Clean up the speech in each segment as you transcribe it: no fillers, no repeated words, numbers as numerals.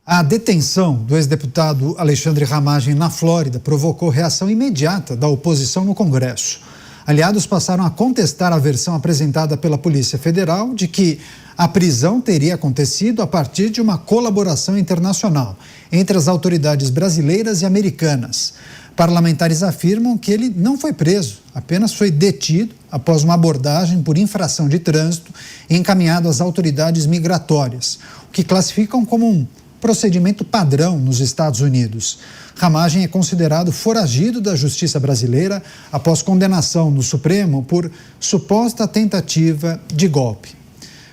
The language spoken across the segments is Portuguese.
A detenção do ex-deputado Alexandre Ramagem na Flórida provocou reação imediata da oposição no Congresso. Aliados passaram a contestar a versão apresentada pela Polícia Federal de que a prisão teria acontecido a partir de uma colaboração internacional entre as autoridades brasileiras e americanas. Parlamentares afirmam que ele não foi preso, apenas foi detido após uma abordagem por infração de trânsito e encaminhado às autoridades migratórias, o que classificam como um procedimento padrão nos Estados Unidos. Ramagem é considerado foragido da justiça brasileira após condenação no Supremo por suposta tentativa de golpe.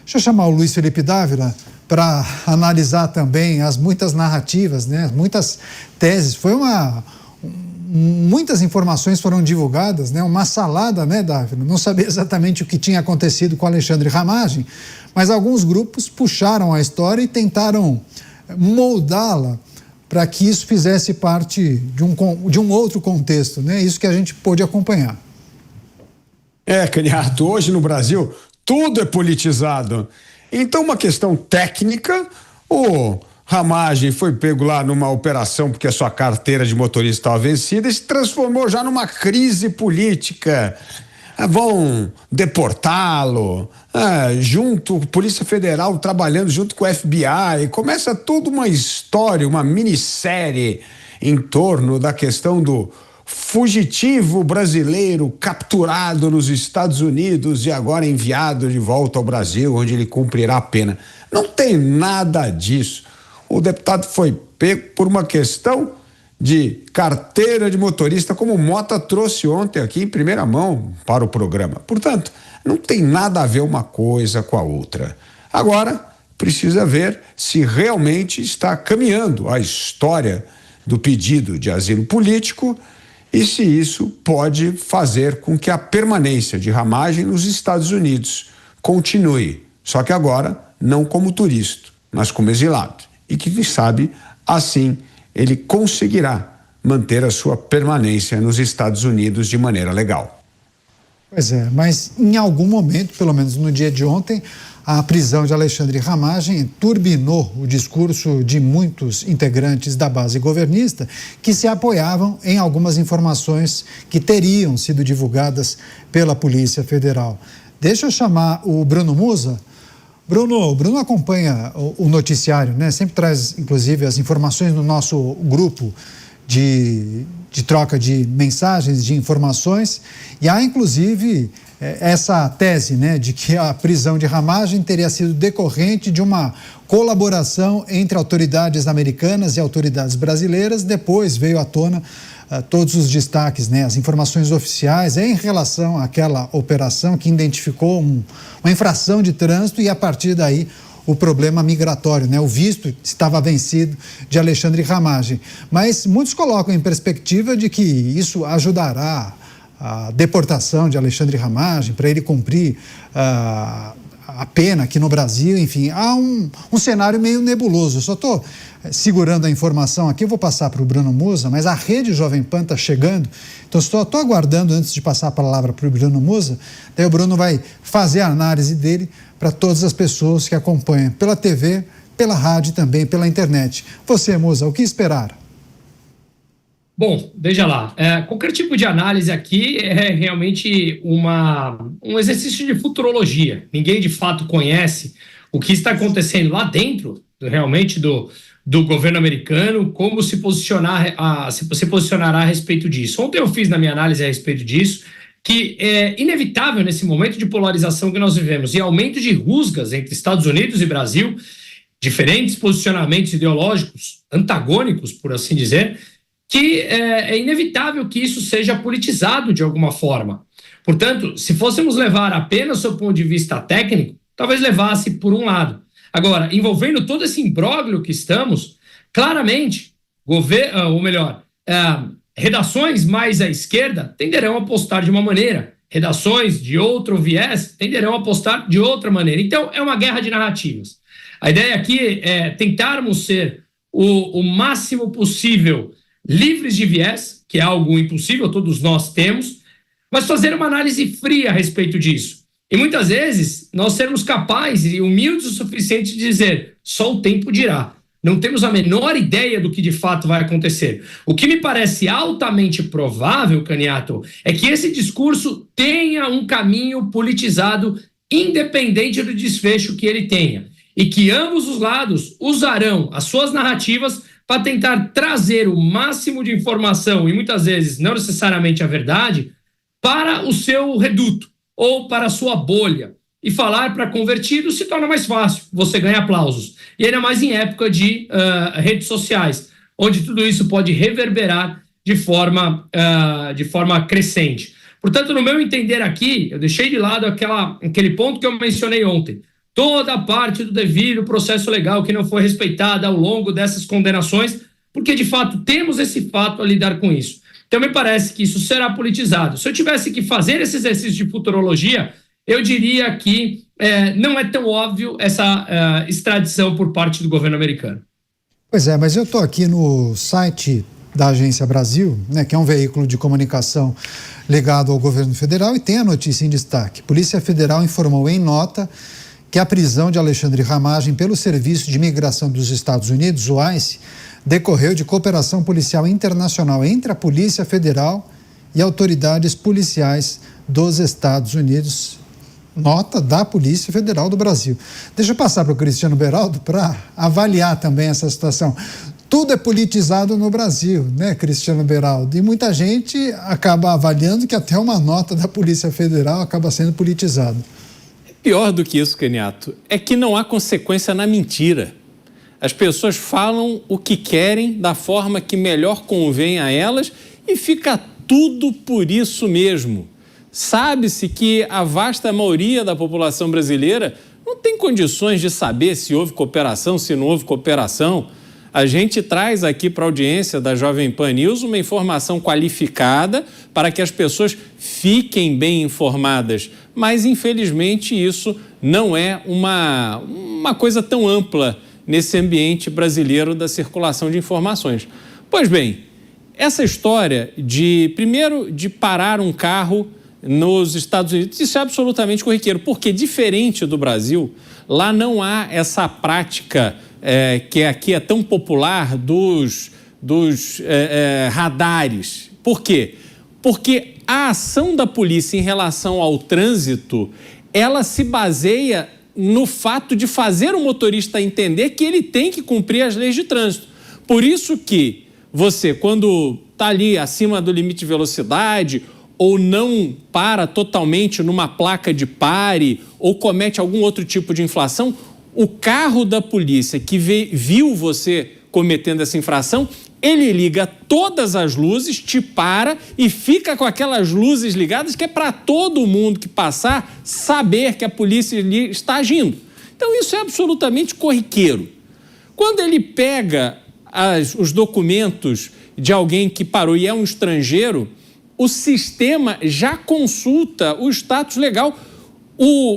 Deixa eu chamar o Luiz Felipe Dávila para analisar também as muitas narrativas, né? Muitas teses. Muitas informações foram divulgadas, né? Uma salada, né, Dávila? Não sabia exatamente o que tinha acontecido com Alexandre Ramagem, mas alguns grupos puxaram a história e tentaram moldá-la para que isso fizesse parte de um outro contexto, né? Isso que a gente pôde acompanhar. Caniato, hoje no Brasil tudo é politizado. Então, uma questão técnica, o Ramagem foi pego lá numa operação porque a sua carteira de motorista estava vencida e se transformou já numa crise política. Vão deportá-lo, junto, Polícia Federal trabalhando junto com o FBI, começa toda uma história, uma minissérie em torno da questão do fugitivo brasileiro capturado nos Estados Unidos e agora enviado de volta ao Brasil, onde ele cumprirá a pena. Não tem nada disso. O deputado foi pego por uma questão de carteira de motorista, como o Mota trouxe ontem aqui em primeira mão para o programa. Portanto, não tem nada a ver uma coisa com a outra. Agora, precisa ver se realmente está caminhando a história do pedido de asilo político e se isso pode fazer com que a permanência de Ramagem nos Estados Unidos continue. Só que agora, não como turista, mas como exilado. E que, sabe, assim ele conseguirá manter a sua permanência nos Estados Unidos de maneira legal. Pois é, mas em algum momento, pelo menos no dia de ontem, a prisão de Alexandre Ramagem turbinou o discurso de muitos integrantes da base governista que se apoiavam em algumas informações que teriam sido divulgadas pela Polícia Federal. Deixa eu chamar o Bruno Musa. O Bruno acompanha o noticiário, né? Sempre traz, inclusive, as informações no nosso grupo de troca de mensagens, de informações. E há, inclusive, essa tese, né, de que a prisão de Ramagem teria sido decorrente de uma colaboração entre autoridades americanas e autoridades brasileiras. Depois veio à tona todos os destaques, né, as informações oficiais em relação àquela operação que identificou uma infração de trânsito e, a partir daí, o problema migratório, né? O visto estava vencido de Alexandre Ramagem. Mas muitos colocam em perspectiva de que isso ajudará a deportação de Alexandre Ramagem, para ele cumprir a pena aqui no Brasil. Enfim, há um cenário meio nebuloso. Eu só estou segurando a informação aqui, eu vou passar para o Bruno Musa, mas a Rede Jovem Pan está chegando, então estou aguardando antes de passar a palavra para o Bruno Musa, daí o Bruno vai fazer a análise dele para todas as pessoas que acompanham pela TV, pela rádio e também pela internet. Você, Musa, o que esperar? Bom, veja lá, qualquer tipo de análise aqui é realmente um exercício de futurologia. Ninguém de fato conhece o que está acontecendo lá dentro, realmente, do governo americano, como se posicionará a respeito disso. Ontem eu fiz na minha análise a respeito disso, que é inevitável nesse momento de polarização que nós vivemos e aumento de rusgas entre Estados Unidos e Brasil, diferentes posicionamentos ideológicos antagônicos, por assim dizer, que é inevitável que isso seja politizado de alguma forma. Portanto, se fôssemos levar apenas do ponto de vista técnico, talvez levasse por um lado. Agora, envolvendo todo esse imbróglio que estamos, claramente, redações mais à esquerda tenderão a postar de uma maneira, redações de outro viés tenderão a postar de outra maneira. Então, é uma guerra de narrativas. A ideia aqui é tentarmos ser o máximo possível livres de viés, que é algo impossível, todos nós temos, mas fazer uma análise fria a respeito disso. E muitas vezes nós sermos capazes e humildes o suficiente de dizer, só o tempo dirá. Não temos a menor ideia do que de fato vai acontecer. O que me parece altamente provável, Caniato, é que esse discurso tenha um caminho politizado independente do desfecho que ele tenha. E que ambos os lados usarão as suas narrativas para tentar trazer o máximo de informação, e muitas vezes não necessariamente a verdade, para o seu reduto ou para a sua bolha. E falar para convertidos se torna mais fácil, você ganha aplausos. E ainda mais em época de redes sociais, onde tudo isso pode reverberar de forma crescente. Portanto, no meu entender aqui, eu deixei de lado aquele ponto que eu mencionei ontem. Toda a parte do devido processo legal que não foi respeitada ao longo dessas condenações, porque de fato temos esse fato a lidar com isso. Então me parece que isso será politizado. Se eu tivesse que fazer esse exercício de futurologia, eu diria que não é tão óbvio essa extradição por parte do governo americano. Pois é, mas eu estou aqui no site da Agência Brasil, né, que é um veículo de comunicação ligado ao governo federal, e tem a notícia em destaque. Polícia Federal informou em nota que a prisão de Alexandre Ramagem pelo Serviço de Imigração dos Estados Unidos, o ICE, decorreu de cooperação policial internacional entre a Polícia Federal e autoridades policiais dos Estados Unidos. Nota da Polícia Federal do Brasil. Deixa eu passar para o Cristiano Beraldo para avaliar também essa situação. Tudo é politizado no Brasil, né, Cristiano Beraldo? E muita gente acaba avaliando que até uma nota da Polícia Federal acaba sendo politizada. Pior do que isso, Caniato, é que não há consequência na mentira. As pessoas falam o que querem, da forma que melhor convém a elas, e fica tudo por isso mesmo. Sabe-se que a vasta maioria da população brasileira não tem condições de saber se houve cooperação, se não houve cooperação. A gente traz aqui para a audiência da Jovem Pan News uma informação qualificada para que as pessoas fiquem bem informadas. Mas, infelizmente, isso não é uma coisa tão ampla nesse ambiente brasileiro da circulação de informações. Pois bem, essa história primeiro, de parar um carro nos Estados Unidos, isso é absolutamente corriqueiro, porque, diferente do Brasil, lá não há essa prática que aqui é tão popular dos radares. Por quê? Porque a ação da polícia em relação ao trânsito, ela se baseia no fato de fazer o motorista entender que ele tem que cumprir as leis de trânsito. Por isso que você, quando está ali acima do limite de velocidade, ou não para totalmente numa placa de pare, ou comete algum outro tipo de infração, o carro da polícia que viu você cometendo essa infração, ele liga todas as luzes, te para e fica com aquelas luzes ligadas, que é para todo mundo que passar saber que a polícia está agindo. Então isso é absolutamente corriqueiro. Quando ele pega os documentos de alguém que parou e é um estrangeiro, o sistema já consulta o status legal.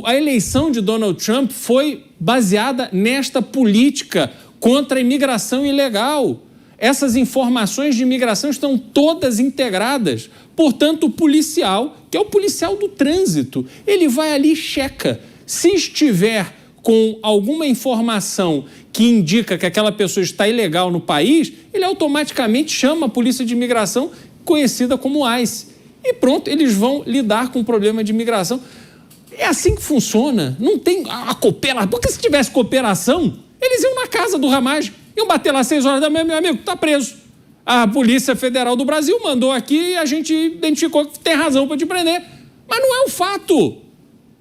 A eleição de Donald Trump foi baseada nesta política contra a imigração ilegal. Essas informações de imigração estão todas integradas. Portanto, o policial, que é o policial do trânsito, ele vai ali e checa. Se estiver com alguma informação que indica que aquela pessoa está ilegal no país, ele automaticamente chama a polícia de imigração, conhecida como ICE. E pronto, eles vão lidar com o problema de imigração. É assim que funciona. Não tem a cooperação. Porque se tivesse cooperação, eles iam na casa do Ramagem, iam bater lá 6 horas da manhã, meu amigo, tá preso. A Polícia Federal do Brasil mandou aqui e a gente identificou que tem razão para te prender. Mas não é um fato.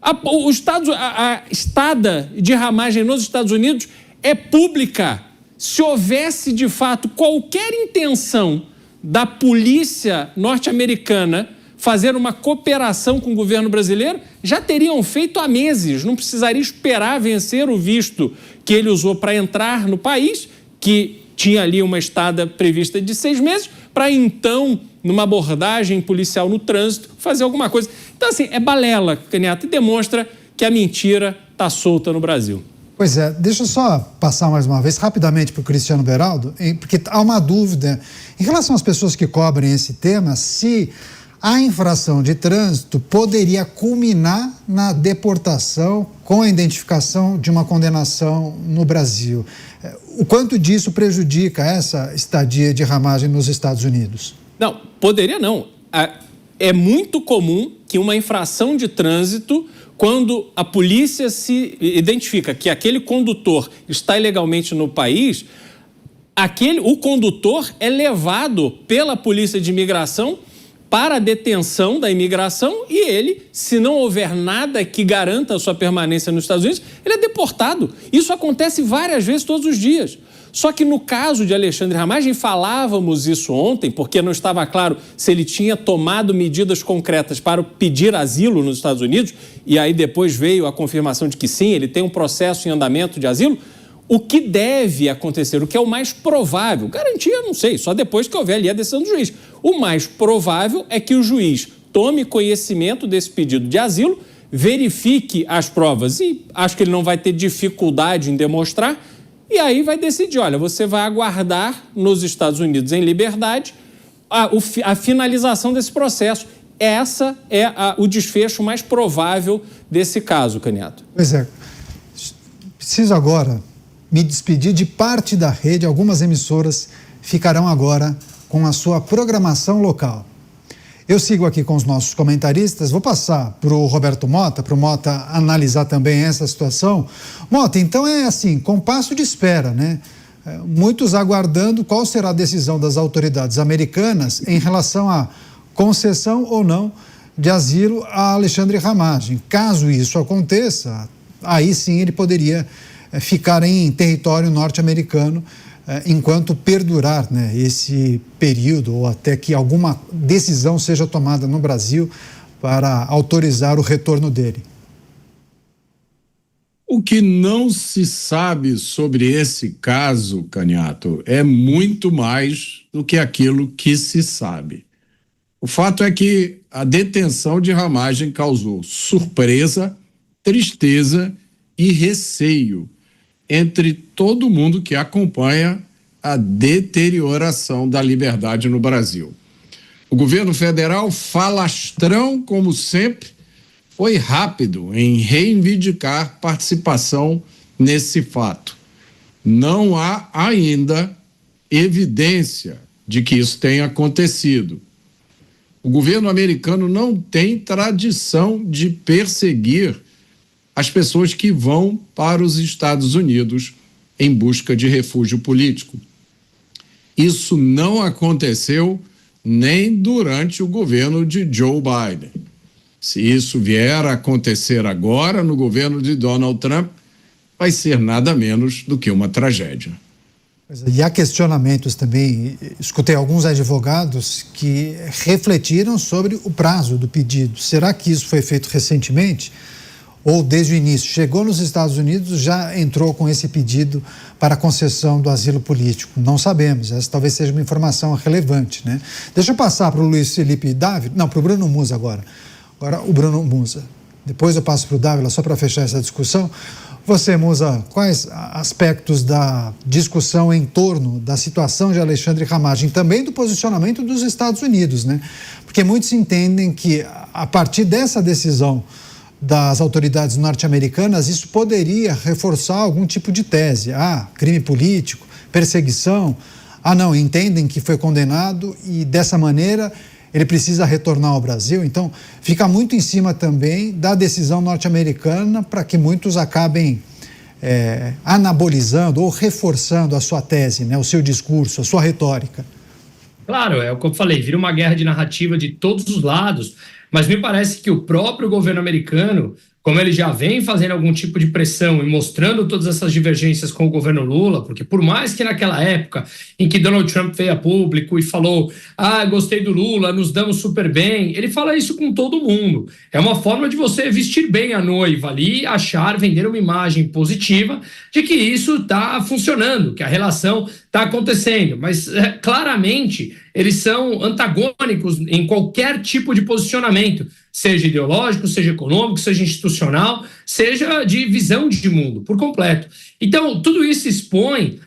A estada de Ramagem nos Estados Unidos é pública. Se houvesse, de fato, qualquer intenção da polícia norte-americana fazer uma cooperação com o governo brasileiro, já teriam feito há meses. Não precisaria esperar vencer o visto que ele usou para entrar no país, que tinha ali uma estada prevista de 6 meses, para então, numa abordagem policial no trânsito, fazer alguma coisa. Então, assim, é balela, Caniato, e demonstra que a mentira está solta no Brasil. Pois é, deixa eu só passar mais uma vez rapidamente para o Cristiano Beraldo, porque há uma dúvida em relação às pessoas que cobrem esse tema, se a infração de trânsito poderia culminar na deportação com a identificação de uma condenação no Brasil. O quanto disso prejudica essa estadia de Ramagem nos Estados Unidos? Não, poderia não. É muito comum que uma infração de trânsito, quando a polícia se identifica que aquele condutor está ilegalmente no país, o condutor é levado pela polícia de imigração para a detenção da imigração e ele, se não houver nada que garanta a sua permanência nos Estados Unidos, ele é deportado. Isso acontece várias vezes todos os dias. Só que no caso de Alexandre Ramagem, falávamos isso ontem, porque não estava claro se ele tinha tomado medidas concretas para pedir asilo nos Estados Unidos, e aí depois veio a confirmação de que sim, ele tem um processo em andamento de asilo. O que deve acontecer, o que é o mais provável, garantia, não sei, só depois que houver ali a decisão do juiz. O mais provável é que o juiz tome conhecimento desse pedido de asilo, verifique as provas, e acho que ele não vai ter dificuldade em demonstrar, e aí vai decidir, olha, você vai aguardar nos Estados Unidos em liberdade a finalização desse processo. Essa é o desfecho mais provável desse caso, Caniato. Pois é. Preciso agora me despedir de parte da rede. Algumas emissoras ficarão agora com a sua programação local. Eu sigo aqui com os nossos comentaristas, vou passar para o Roberto Mota, para o Mota analisar também essa situação. Mota, então é assim, compasso de espera, né? Muitos aguardando qual será a decisão das autoridades americanas em relação à concessão ou não de asilo a Alexandre Ramagem. Caso isso aconteça, aí sim ele poderia ficar em território norte-americano enquanto perdurar, né, esse período ou até que alguma decisão seja tomada no Brasil para autorizar o retorno dele. O que não se sabe sobre esse caso, Caniato, é muito mais do que aquilo que se sabe. O fato é que a detenção de Ramagem causou surpresa, tristeza e receio entre todo mundo que acompanha a deterioração da liberdade no Brasil. O governo federal, falastrão como sempre, foi rápido em reivindicar participação nesse fato. Não há ainda evidência de que isso tenha acontecido. O governo americano não tem tradição de perseguir as pessoas que vão para os Estados Unidos em busca de refúgio político. Isso não aconteceu nem durante o governo de Joe Biden. Se isso vier a acontecer agora no governo de Donald Trump, vai ser nada menos do que uma tragédia. E há questionamentos também. Escutei alguns advogados que refletiram sobre o prazo do pedido. Será que isso foi feito recentemente? Ou desde o início, chegou nos Estados Unidos, já entrou com esse pedido para concessão do asilo político? Não sabemos, essa talvez seja uma informação relevante, né? Deixa eu passar para o Luiz Felipe Dávila, não, para o Bruno Musa agora. Agora o Bruno Musa. Depois eu passo para o Dávila, só para fechar essa discussão. Você, Musa, quais aspectos da discussão em torno da situação de Alexandre Ramagem, também do posicionamento dos Estados Unidos, né? Porque muitos entendem que, a partir dessa decisão das autoridades norte-americanas, isso poderia reforçar algum tipo de tese. Crime político, perseguição. Não, entendem que foi condenado e dessa maneira ele precisa retornar ao Brasil. Então, fica muito em cima também da decisão norte-americana para que muitos acabem anabolizando ou reforçando a sua tese, né, o seu discurso, a sua retórica. Claro, é o que eu falei, vira uma guerra de narrativa de todos os lados, mas me parece que o próprio governo americano, como ele já vem fazendo algum tipo de pressão e mostrando todas essas divergências com o governo Lula, porque por mais que naquela época em que Donald Trump veio a público e falou, gostei do Lula, nos damos super bem, ele fala isso com todo mundo. É uma forma de você vestir bem a noiva ali, vender uma imagem positiva de que isso está funcionando, que a relação está acontecendo, mas claramente eles são antagônicos em qualquer tipo de posicionamento, seja ideológico, seja econômico, seja institucional, seja de visão de mundo, por completo. Então, tudo isso expõe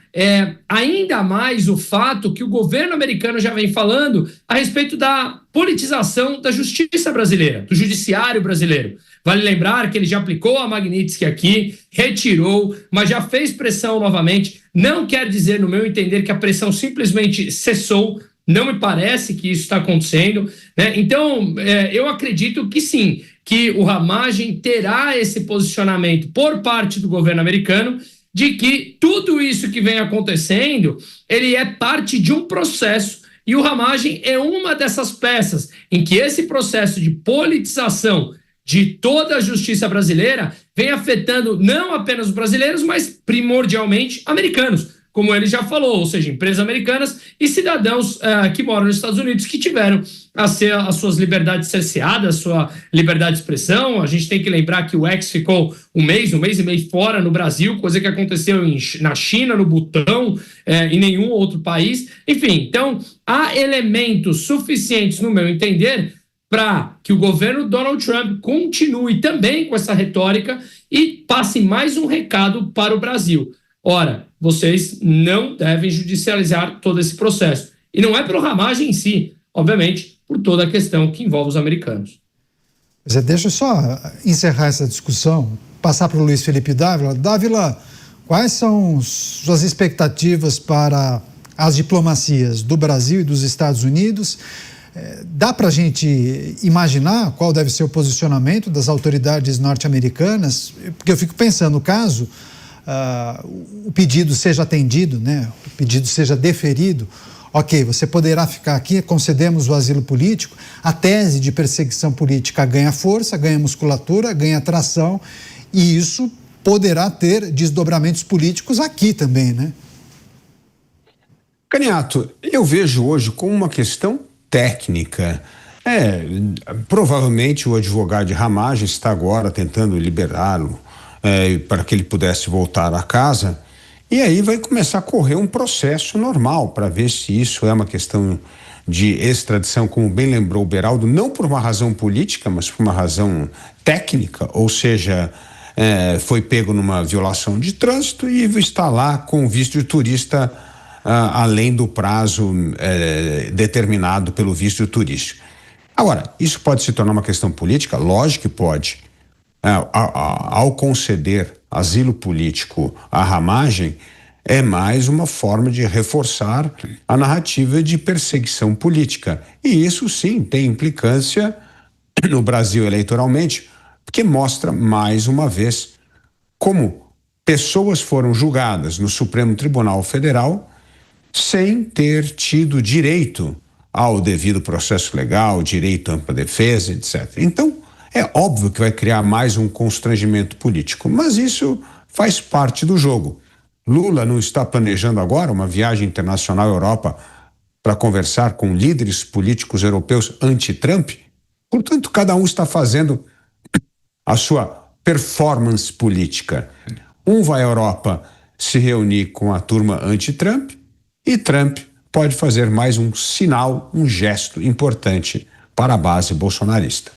ainda mais o fato que o governo americano já vem falando a respeito da politização da justiça brasileira, do judiciário brasileiro. Vale lembrar que ele já aplicou a Magnitsky aqui, retirou, mas já fez pressão novamente. Não quer dizer, no meu entender, que a pressão simplesmente cessou. Não me parece que isso está acontecendo, né? Então, eu acredito que sim, que o Ramagem terá esse posicionamento por parte do governo americano de que tudo isso que vem acontecendo, ele é parte de um processo, e o Ramagem é uma dessas peças em que esse processo de politização de toda a justiça brasileira vem afetando não apenas os brasileiros, mas primordialmente americanos, como ele já falou, ou seja, empresas americanas e cidadãos que moram nos Estados Unidos que tiveram as suas liberdades cerceadas, sua liberdade de expressão. A gente tem que lembrar que o ex ficou um mês e meio fora no Brasil, coisa que aconteceu na China, no Butão, em nenhum outro país. Enfim, então, há elementos suficientes, no meu entender, para que o governo Donald Trump continue também com essa retórica e passe mais um recado para o Brasil. Ora, vocês não devem judicializar todo esse processo. E não é pelo Ramagem em si, obviamente, por toda a questão que envolve os americanos. Deixa eu só encerrar essa discussão, passar para o Luiz Felipe Dávila. Dávila, quais são suas expectativas para as diplomacias do Brasil e dos Estados Unidos? Dá para a gente imaginar qual deve ser o posicionamento das autoridades norte-americanas? Porque eu fico pensando, no caso, o pedido seja atendido, né? O pedido seja deferido, ok, você poderá ficar aqui, concedemos o asilo político, a tese de perseguição política ganha força, ganha musculatura, ganha tração, e isso poderá ter desdobramentos políticos aqui também, né? Caniato, eu vejo hoje como uma questão técnica. Provavelmente o advogado de Ramagem está agora tentando liberá-lo para que ele pudesse voltar a casa, e aí vai começar a correr um processo normal para ver se isso é uma questão de extradição, como bem lembrou o Beraldo, não por uma razão política, mas por uma razão técnica, ou seja, foi pego numa violação de trânsito e está lá com visto de turista além do prazo determinado pelo visto turístico. Agora, isso pode se tornar uma questão política? Lógico que pode. Ao conceder asilo político à Ramagem, é mais uma forma de reforçar a narrativa de perseguição política. E isso sim tem implicância no Brasil eleitoralmente, porque mostra mais uma vez como pessoas foram julgadas no Supremo Tribunal Federal sem ter tido direito ao devido processo legal, direito à ampla defesa, etc. Então, é óbvio que vai criar mais um constrangimento político, mas isso faz parte do jogo. Lula não está planejando agora uma viagem internacional à Europa para conversar com líderes políticos europeus anti-Trump? Portanto, cada um está fazendo a sua performance política. Um vai à Europa se reunir com a turma anti-Trump e Trump pode fazer mais um sinal, um gesto importante para a base bolsonarista.